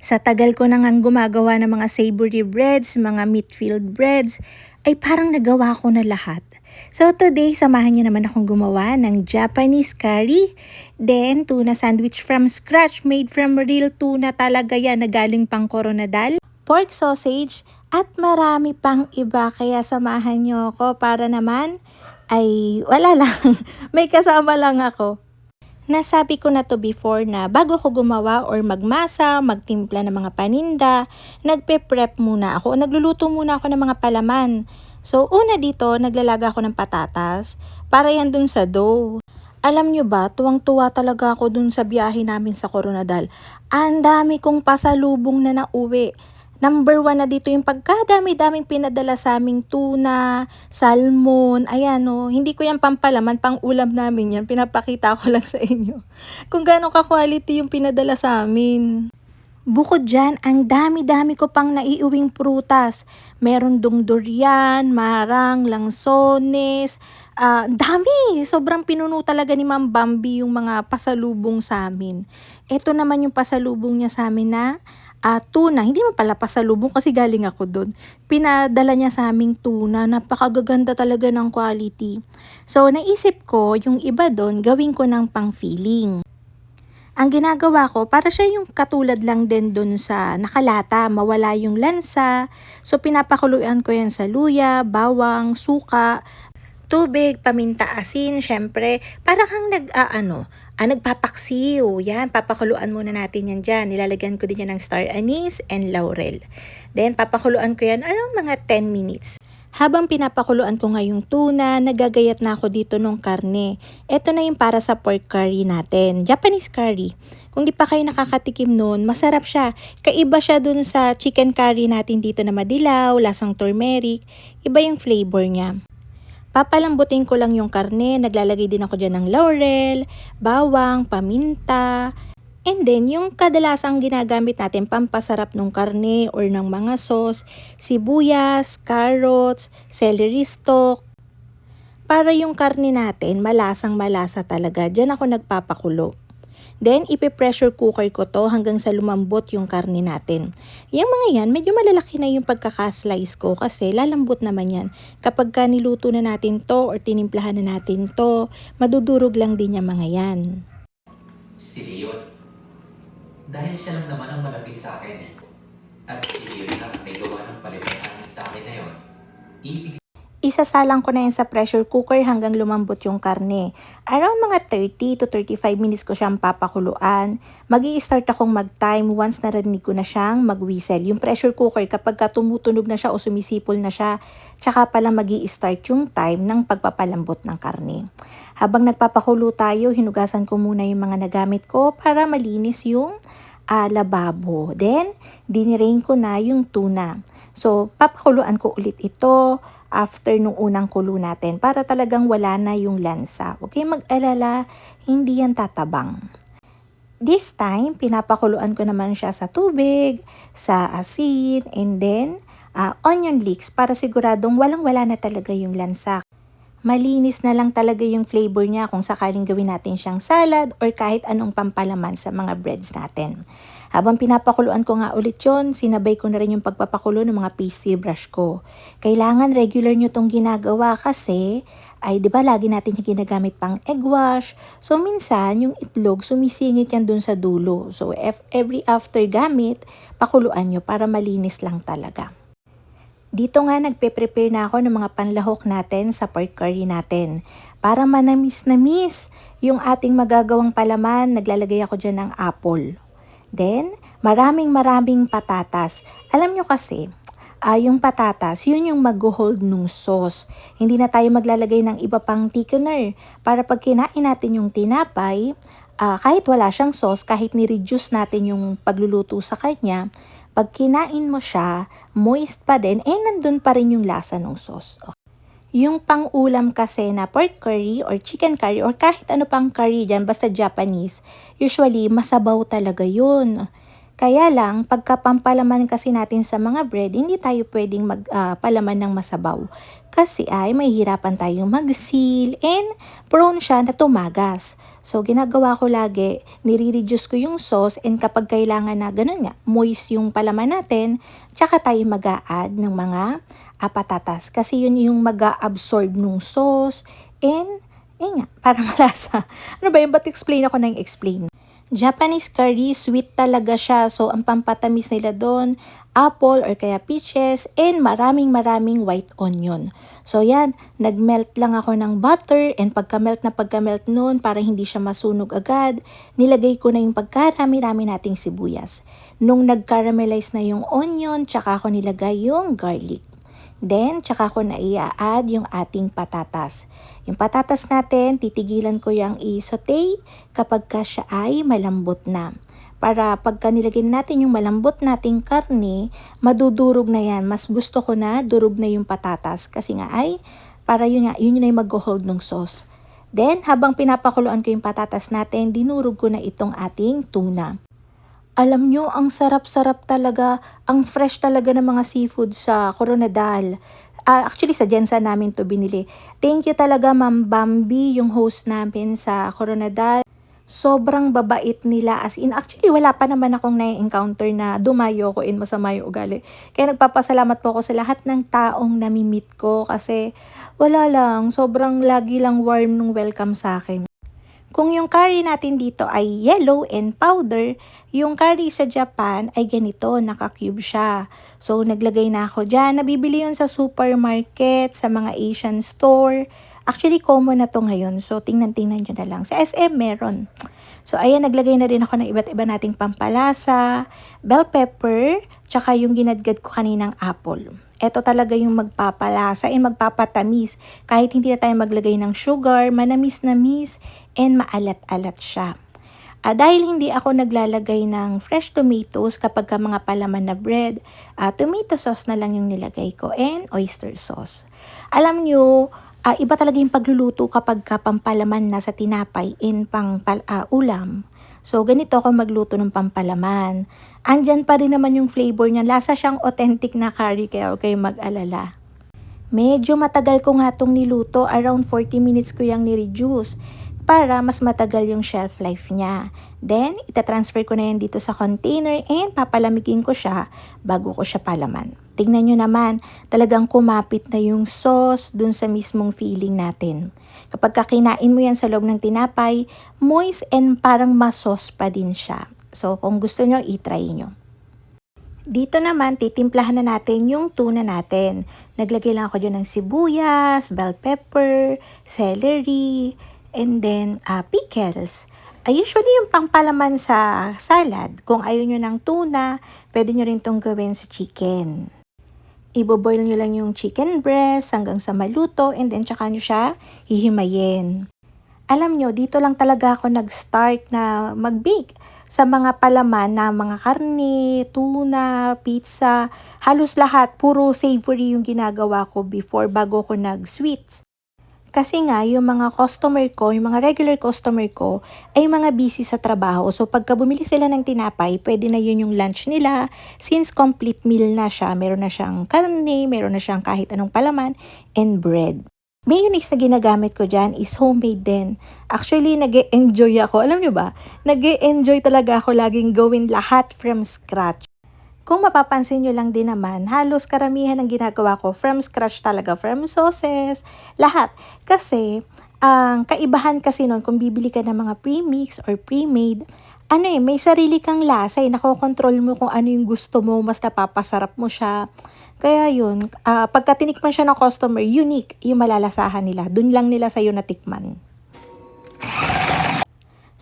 Sa tagal ko na ngang gumagawa ng mga savory breads, mga meat-filled breads, ay parang nagawa ko na lahat. So today, samahan niyo naman akong gumawa ng Japanese curry, then tuna sandwich from scratch, made from real tuna talaga yan na galing pang Coronadal, pork sausage, at marami pang iba. Kaya samahan niyo ako para naman ay wala lang, may kasama lang ako. Nasabi ko na to before na bago ko gumawa or magmasa, magtimpla ng mga paninda, nagpe-prep muna ako, nagluluto muna ako ng mga palaman. So una dito, naglalaga ako ng patatas para yan dun sa dough. Alam nyo ba, tuwang-tuwa talaga ako dun sa biyahe namin sa Coronadal. Ang dami kong pasalubong na nauwi. Number one na dito yung pagkadami-daming pinadala sa aming tuna, salmon, ayan o, hindi ko yan pampalaman, pang ulam namin yan, pinapakita ko lang sa inyo. Kung gaano ka-quality yung pinadala sa amin. Bukod dyan, ang dami-dami ko pang naiuwing prutas. Meron dong durian, marang, langsones, dami! Sobrang pinuno talaga ni Ma'am Bambi yung mga pasalubong sa amin. Ito naman yung pasalubong niya sa amin na tuna. Hindi mo pala pasalubong kasi galing ako doon. Pinadala niya sa aming tuna. Napakagaganda talaga ng quality. So, naisip ko, yung iba doon, gawin ko ng pang-filling. Ang ginagawa ko, para siya yung katulad lang din dun sa nakalata, mawala yung lansa. So, pinapakuluan ko yan sa luya, bawang, suka, tubig, paminta, asin, syempre, para kang nagpapaksiw. Yan, papakuluan muna natin yan dyan. Nilalagyan ko din yan ng star anise and laurel. Then, papakuluan ko yan around mga 10 minutes. Habang pinapakuluan ko nga yung tuna, nagagayat na ako dito ng karne. Ito na yung para sa pork curry natin, Japanese curry. Kung di pa kayo nakakatikim nun, masarap siya. Kaiba siya dun sa chicken curry natin dito na madilaw, lasang turmeric. Iba yung flavor niya. Papalambutin ko lang yung karne, naglalagay din ako dyan ng laurel, bawang, paminta, and then, yung kadalasang ginagamit natin pampasarap ng karne or ng mga sauce, sibuyas, carrots, celery stalk, para yung karne natin malasang malasa talaga. Diyan ako nagpapakulo. Then, ipe-pressure cooker ko to hanggang sa lumambot yung karne natin. Yung mga yan, medyo malalaki na yung pagkakaslice ko kasi lalambot naman yan. Kapag niluto na natin to or tinimplahan na natin to, madudurog lang din yung mga yan. Si Leon. Dahil siya lang naman ang malapit sa akin eh. At si Leon lang may gawa ng paliwanagin sa akin na yun. Isasalang ko na yan sa pressure cooker hanggang lumambot yung karne. Around mga 30 to 35 minutes ko siyang papakuluan. Magi-start akong mag-time once narinig ko na siyang mag-whistle. Yung pressure cooker kapag tumutunog na siya o sumisipol na siya, tsaka pala magi-start yung time ng pagpapalambot ng karne. Habang nagpapakulo tayo, hinugasan ko muna yung mga nagamit ko para malinis yung lababo. Then, dinirain ko na yung tuna. So, papakuluan ko ulit ito after nung unang kulo natin para talagang wala na yung lansa. Huwag kayong mag-alala, hindi yan tatabang. This time, pinapakuluan ko naman siya sa tubig, sa asin, and then onion leeks para siguradong walang-wala na talaga yung lansa. Malinis na lang talaga yung flavor niya kung sakaling gawin natin siyang salad or kahit anong pampalaman sa mga breads natin. Habang pinapakuluan ko nga ulit yun, sinabay ko na rin yung pagpapakulo ng mga pastry brush ko. Kailangan regular nyo tong ginagawa kasi, ay di ba lagi natin yung ginagamit pang egg wash. So minsan, yung itlog, sumisingit yan dun sa dulo. So every after gamit, pakuluan nyo para malinis lang talaga. Dito nga nagpe-prepare na ako ng mga panlahok natin sa pork curry natin. Para manamis-namis yung ating magagawang palaman, naglalagay ako dyan ng apple. Then, maraming patatas. Alam nyo kasi, yung patatas, yun yung mag-hold nung sauce. Hindi na tayo maglalagay ng iba pang thickener. Para pag kinain natin yung tinapay, kahit wala siyang sauce, kahit ni-reduce natin yung pagluluto sa kanya, pag kinain mo siya, moist pa din, nandun pa rin yung lasa ng sauce. Okay. Yung pang-ulam kasi na pork curry or chicken curry or kahit ano pang curry dyan, basta Japanese, usually masabaw talaga yun. Kaya lang, pagka pampalaman kasi natin sa mga bread, hindi tayo pwedeng magpalaman ng masabaw. kasi ay mahihirapan tayong mag-seal and prone siya na tumagas. So, ginagawa ko lagi, nire-reduce ko yung sauce and kapag kailangan na ganun nga, moist yung palaman natin, tsaka tayo mag-a-add ng mga patatas. Kasi yun yung mag-a-absorb nung sauce and, nga, para malasa. Ano ba yun? Ba't explain ako ng explain? Japanese curry, sweet talaga siya. So, ang pampatamis nila doon, apple or kaya peaches, and maraming white onion. So, yan, nagmelt lang ako ng butter, and pagka-melt noon, para hindi siya masunog agad, nilagay ko na yung pagkarami-rami nating sibuyas. Nung nag-caramelize na yung onion, tsaka ako nilagay yung garlic. Then, tsaka ko na i-add yung ating patatas. Yung patatas natin, titigilan ko yung i-saute kapag ka siya ay malambot na. Para pagka nilagay natin yung malambot nating karne, madudurog na yan. Mas gusto ko na durog na yung patatas kasi nga ay para yun na yung mag-hold ng sauce. Then, habang pinapakuluan ko yung patatas natin, dinurog ko na itong ating tuna. Alam nyo, ang sarap-sarap talaga, ang fresh talaga ng mga seafood sa Coronadal. Actually, sa Jensa namin to binili. Thank you talaga, Ma'am Bambi, yung host namin sa Coronadal. Sobrang babait nila. As in, actually, wala pa naman akong na-encounter na dumayo ko in masama yung ugali. Kaya nagpapasalamat po ako sa lahat ng taong namimit ko kasi wala lang, sobrang lagi lang warm nung welcome sa akin. Kung yung curry natin dito ay yellow and powder, yung curry sa Japan ay ganito, naka-cube siya. So, naglagay na ako dyan. Nabibili yun sa supermarket, sa mga Asian store. Actually, common na to ngayon. So, tingnan-tingnan nyo na lang. Sa SM meron. So, ayan, naglagay na rin ako ng iba't iba nating pampalasa, bell pepper, tsaka yung ginadgad ko kaninang apple. Ito talaga yung magpapalasa and magpapatamis. Kahit hindi na tayo maglagay ng sugar, manamis-namis, and maalat-alat siya. Dahil hindi ako naglalagay ng fresh tomatoes kapag ka mga palaman na bread, tomato sauce na lang yung nilagay ko and oyster sauce. Alam nyo, iba talaga yung pagluluto kapag ka pampalaman na sa tinapay and ulam. So, ganito ako magluto ng pampalaman. Andyan pa rin naman yung flavor niya. Lasa siyang authentic na curry kaya huwag kayong mag-alala. Medyo matagal ko nga itong niluto. Around 40 minutes ko yung ni-reduce para mas matagal yung shelf life niya. Then, itatransfer ko na yan dito sa container and papalamigin ko siya bago ko siya palaman. Tingnan nyo naman, talagang kumapit na yung sauce dun sa mismong feeling natin. Kapag kinain mo yan sa loob ng tinapay, moist and parang masos pa din siya. So, kung gusto nyo, itry nyo. Dito naman, titimplahan na natin yung tuna natin. Naglagay lang ako dyan ng sibuyas, bell pepper, celery, and then pickles. Usually yung pangpalaman sa salad, kung ayaw nyo ng tuna, pwede nyo rin itong gawin sa chicken. Iboboil nyo lang yung chicken breast hanggang sa maluto and then tsaka nyo siya hihimayin. Alam nyo, dito lang talaga ako nag-start na mag-bake sa mga palaman na mga karne, tuna, pizza, halos lahat, puro savory yung ginagawa ko before bago ko nag-sweets. Kasi nga, yung mga customer ko, yung mga regular customer ko, ay mga busy sa trabaho. So, pagka bumili sila ng tinapay, pwede na yun yung lunch nila. Since complete meal na siya, meron na siyang karne, meron na siyang kahit anong palaman, and bread. Mayonnaise na ginagamit ko dyan is homemade din. Actually, nag-e-enjoy ako. Alam nyo ba? Nag-e-enjoy talaga ako laging gawin lahat from scratch. Kung mapapansin nyo lang din naman, halos karamihan ng ginagawa ko from scratch talaga, from sauces, lahat. Kasi, ang kaibahan kasi nun, kung bibili ka ng mga pre-mix or pre-made, may sarili kang lasa, nakokontrol mo kung ano yung gusto mo, mas napapasarap mo siya. Kaya yun, pagka tinikman siya ng customer, unique yung malalasahan nila. Dun lang nila sa'yo natikman.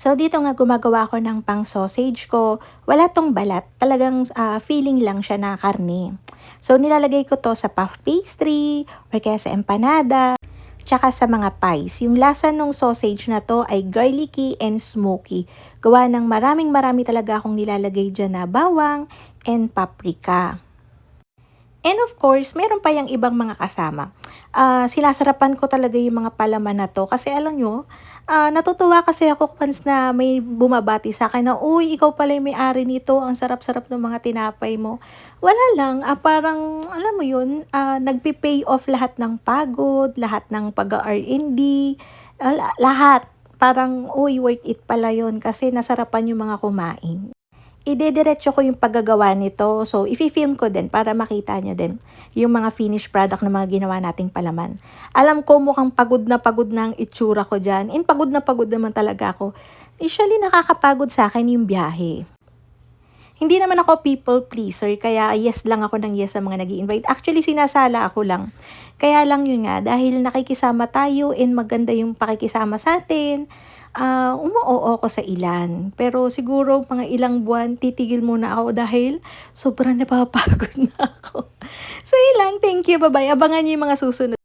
So, dito nga gumagawa ko ng pang sausage ko. Wala tong balat. Talagang feeling lang siya na karne. So, nilalagay ko to sa puff pastry or kaya sa empanada. Tsaka sa mga pies. Yung lasa ng sausage na to ay garlicky and smoky. Gawa ng marami talaga akong nilalagay dyan na bawang and paprika. And of course, meron pa yung ibang mga kasama. Sinasarapan ko talaga yung mga palaman na to kasi alam nyo, Natutuwa kasi ako once na may bumabati sa akin na, "Uy, ikaw pala yung may-ari nito, ang sarap-sarap ng mga tinapay mo." Wala lang, parang alam mo yun, nagpe-pay off lahat ng pagod, lahat ng pag-a-R&D, lahat. Parang, uy, worth it pala yun kasi nasarapan yung mga kumain. Idediretso ko yung paggagawa nito. So, ifi-film ko din para makita nyo din yung mga finished product na mga ginawa nating palaman. Alam ko mukhang pagod na ang itsura ko dyan. And pagod na pagod naman talaga ako. Usually, nakakapagod sa akin yung biyahe. Hindi naman ako people pleaser, kaya yes lang ako ng yes sa mga nag-i-invite. Actually, sinasala ako lang. Kaya lang yun nga, dahil nakikisama tayo and maganda yung pakikisama sa atin, umu-oo ko sa ilan. Pero siguro mga ilang buwan, titigil muna ako dahil sobrang napapagod na ako. So yun lang, thank you, bye-bye. Abangan niyo yung mga susunod.